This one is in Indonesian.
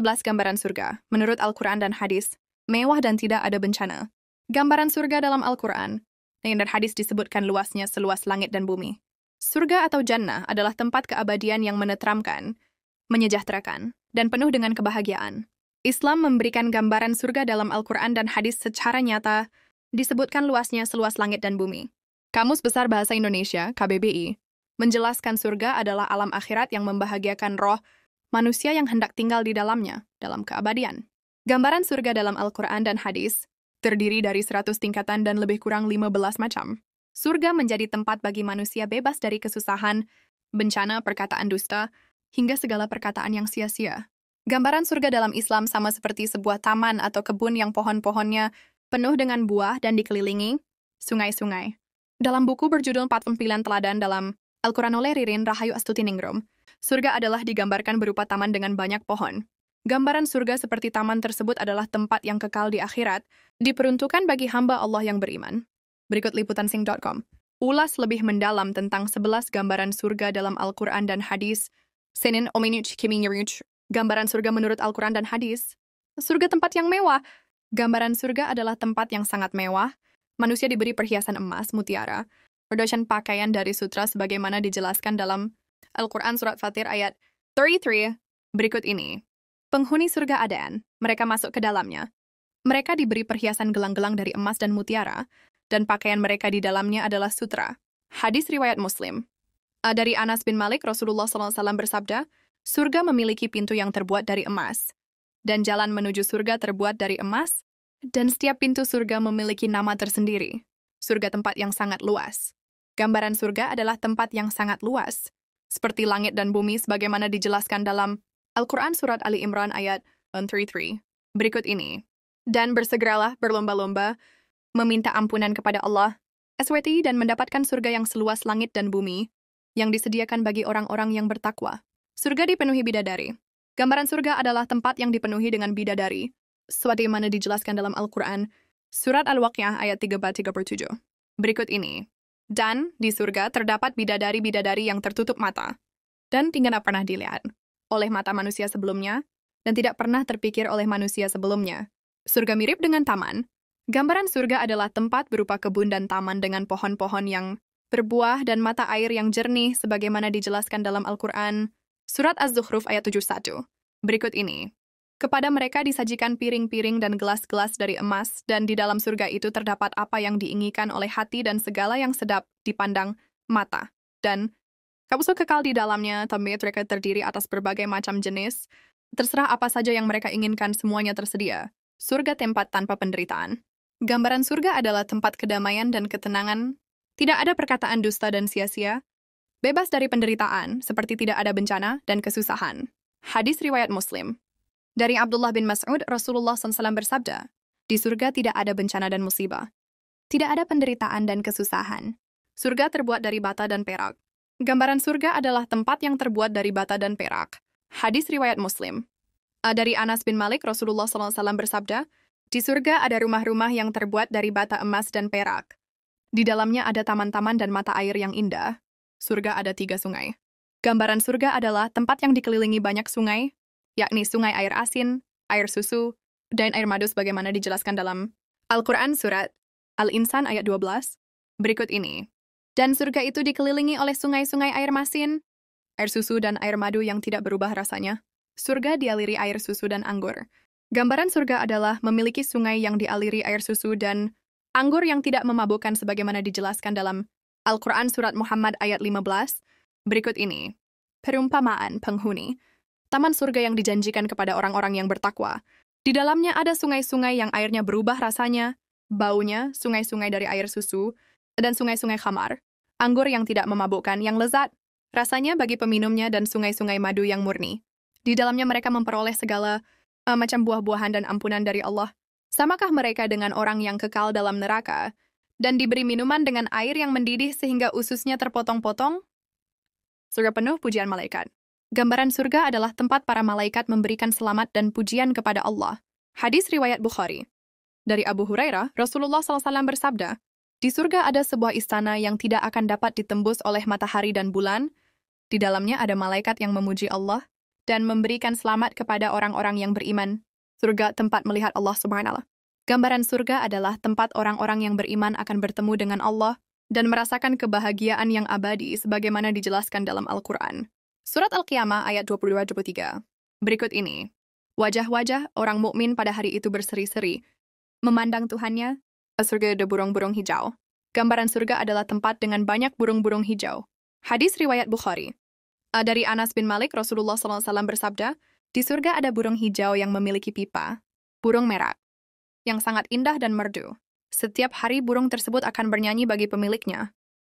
11 gambaran surga, menurut Al-Quran dan hadis, mewah dan tidak ada bencana. Gambaran surga dalam Al-Quran dan hadis disebutkan luasnya seluas langit dan bumi. Surga atau jannah adalah tempat keabadian yang menenteramkan, menyejahterakan, dan penuh dengan kebahagiaan. Islam memberikan gambaran surga dalam Al-Quran dan hadis secara nyata, disebutkan luasnya seluas langit dan bumi. Kamus Besar Bahasa Indonesia, KBBI, menjelaskan surga adalah alam akhirat yang membahagiakan roh manusia yang hendak tinggal di dalamnya, dalam keabadian. Gambaran surga dalam Al-Quran dan hadis terdiri dari 100 tingkatan dan lebih kurang 15 macam. Surga menjadi tempat bagi manusia bebas dari kesusahan, bencana, perkataan dusta, hingga segala perkataan yang sia-sia. Gambaran surga dalam Islam sama seperti sebuah taman atau kebun yang pohon-pohonnya penuh dengan buah dan dikelilingi sungai-sungai. Dalam buku berjudul 49 Teladan dalam Al-Quran oleh Ririn Rahayu Astutiningrum, surga adalah digambarkan berupa taman dengan banyak pohon. Gambaran surga seperti taman tersebut adalah tempat yang kekal di akhirat, diperuntukkan bagi hamba Allah yang beriman. Berikut liputansing.com. Ulas lebih mendalam tentang 11 gambaran surga dalam Al-Quran dan hadis. Senin Ominuch Kimingiruch. Gambaran surga menurut Al-Quran dan hadis. Surga tempat yang mewah. Gambaran surga adalah tempat yang sangat mewah. Manusia diberi perhiasan emas, mutiara, berdasarkan pakaian dari sutra sebagaimana dijelaskan dalam Al-Quran Surat Fatir ayat 33. Berikut ini. Penghuni surga Aden, mereka masuk ke dalamnya. Mereka diberi perhiasan gelang-gelang dari emas dan mutiara, dan pakaian mereka di dalamnya adalah sutra. Hadis riwayat Muslim. Dari Anas bin Malik, Rasulullah SAW bersabda, surga memiliki pintu yang terbuat dari emas, dan jalan menuju surga terbuat dari emas, dan setiap pintu surga memiliki nama tersendiri. Surga tempat yang sangat luas. Gambaran surga adalah tempat yang sangat luas, seperti langit dan bumi sebagaimana dijelaskan dalam Al-Quran Surat Ali Imran ayat 133. Berikut ini. Dan bersegeralah berlomba-lomba, meminta ampunan kepada Allah, SWT, dan mendapatkan surga yang seluas langit dan bumi, yang disediakan bagi orang-orang yang bertakwa. Surga dipenuhi bidadari. Gambaran surga adalah tempat yang dipenuhi dengan bidadari, sebagaimana dijelaskan dalam Al-Quran, Surat Al-Waqiah ayat 3-37. Berikut ini. Dan di surga terdapat bidadari-bidadari yang tertutup mata, dan tidak pernah dilihat oleh mata manusia sebelumnya, dan tidak pernah terpikir oleh manusia sebelumnya. Surga mirip dengan taman. Gambaran surga adalah tempat berupa kebun dan taman dengan pohon-pohon yang berbuah dan mata air yang jernih sebagaimana dijelaskan dalam Al-Quran, Surat Az-Zukhruf ayat 71. Berikut ini. Kepada mereka disajikan piring-piring dan gelas-gelas dari emas, dan di dalam surga itu terdapat apa yang diinginkan oleh hati dan segala yang sedap dipandang mata. Dan kapsul kekal di dalamnya, tapi mereka terdiri atas berbagai macam jenis. Terserah apa saja yang mereka inginkan, semuanya tersedia. Surga tempat tanpa penderitaan. Gambaran surga adalah tempat kedamaian dan ketenangan. Tidak ada perkataan dusta dan sia-sia. Bebas dari penderitaan, seperti tidak ada bencana dan kesusahan. Hadis riwayat Muslim. Dari Abdullah bin Mas'ud, Rasulullah SAW bersabda, di surga tidak ada bencana dan musibah. Tidak ada penderitaan dan kesusahan. Surga terbuat dari bata dan perak. Gambaran surga adalah tempat yang terbuat dari bata dan perak. Hadis riwayat Muslim. Dari Anas bin Malik, Rasulullah SAW bersabda, di surga ada rumah-rumah yang terbuat dari bata emas dan perak. Di dalamnya ada taman-taman dan mata air yang indah. Surga ada 3 sungai. Gambaran surga adalah tempat yang dikelilingi banyak sungai, yakni sungai air asin, air susu, dan air madu sebagaimana dijelaskan dalam Al-Quran Surat Al-Insan ayat 12. Berikut ini. Dan surga itu dikelilingi oleh sungai-sungai air masin, air susu dan air madu yang tidak berubah rasanya. Surga dialiri air susu dan anggur. Gambaran surga adalah memiliki sungai yang dialiri air susu dan anggur yang tidak memabukkan sebagaimana dijelaskan dalam Al-Quran Surat Muhammad ayat 15. Berikut ini. Perumpamaan penghuni. Taman surga yang dijanjikan kepada orang-orang yang bertakwa. Di dalamnya ada sungai-sungai yang airnya berubah rasanya, baunya, sungai-sungai dari air susu, dan sungai-sungai khamar, anggur yang tidak memabukkan, yang lezat, rasanya bagi peminumnya, dan sungai-sungai madu yang murni. Di dalamnya mereka memperoleh segala macam buah-buahan dan ampunan dari Allah. Samakah mereka dengan orang yang kekal dalam neraka, dan diberi minuman dengan air yang mendidih sehingga ususnya terpotong-potong? Surga penuh pujian malaikat. Gambaran surga adalah tempat para malaikat memberikan selamat dan pujian kepada Allah. Hadis riwayat Bukhari. Dari Abu Hurairah, Rasulullah SAW bersabda, di surga ada sebuah istana yang tidak akan dapat ditembus oleh matahari dan bulan. Di dalamnya ada malaikat yang memuji Allah, dan memberikan selamat kepada orang-orang yang beriman. Surga tempat melihat Allah Subhanahu wa Ta'ala. Gambaran surga adalah tempat orang-orang yang beriman akan bertemu dengan Allah dan merasakan kebahagiaan yang abadi sebagaimana dijelaskan dalam Al-Quran. Surat Al-Qiyamah ayat 22-23. Berikut ini. Wajah-wajah orang mukmin pada hari itu berseri-seri, memandang Tuhannya. Surga ada burung-burung hijau. Gambaran surga adalah tempat dengan banyak burung-burung hijau. Hadis riwayat Bukhari. Dari Anas bin Malik, Rasulullah SAW bersabda, di surga ada burung hijau yang memiliki pipa, burung merah, yang sangat indah dan merdu. Setiap hari burung tersebut akan bernyanyi bagi pemiliknya.